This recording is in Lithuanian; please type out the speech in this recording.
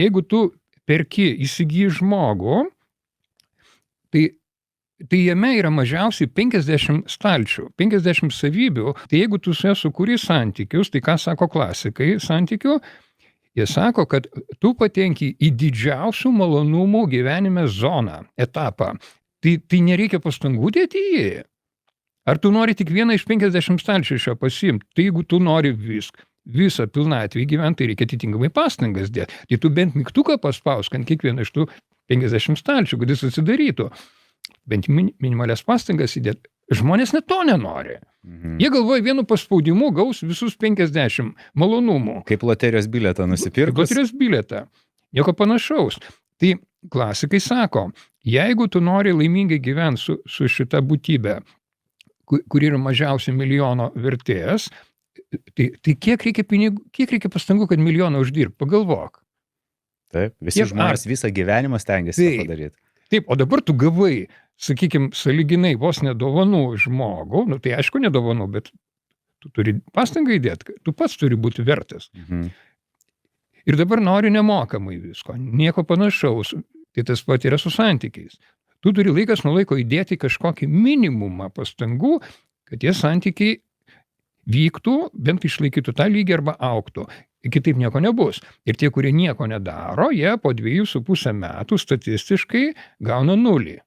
Jeigu tu perki, įsigyji žmogų, tai jame yra mažiausiai 50 stalčių, 50 savybių. Tai jeigu tu su ja sukūri santykius, tai ką sako klasikai santykių? Jie sako, kad tu patenki į didžiausių malonumų gyvenime zoną, etapą. Tai nereikia pastangų dėti į jį. Ar tu nori tik vieną iš 50 stalčių iš jo pasiimti? Tai jeigu tu nori visą pilnatvį gyventi, tai reikia atitinkamai pastangas dėti. Tai tu bent mygtuką paspausk ant kiekvieną iš tų 50 stalčių, kad jis atsidarytų. Bent minimalias pastangas įdėti. Žmonės net to nenori. Jie galvoja, vienu paspaudimu gaus visus 50 malonumų. Kaip loterijos bilietą nusipirkus. Loterijos bilietą. Nieko panašaus. Tai klasikai sako, jeigu tu nori laimingai gyventi su šita būtybė, kur yra mažiausiai milijono vertės, tai kiek reikia pinigų, kiek reikia pastangų, kad milijoną uždirbti? Pagalvok. Taip, visi žmonės visą gyvenimą stengiasi padaryti. Taip, o dabar tu gavai, sakykime, sąlyginai vos nedovanų žmogų, tai aišku nedovanų, bet tu turi pastangą įdėti, tu pats turi būti vertas. Ir dabar nori nemokamai visko, nieko panašaus, tai tas pat yra su santykiais. Tu turi laikas nuo laiko įdėti kažkokį minimumą pastangų, kad tie santykiai vyktų, bent išlaikytų tą lygį arba augtų. Kitaip nieko nebus. Ir tie, kurie nieko nedaro, jie po 2,5 metų statistiškai gauna 0.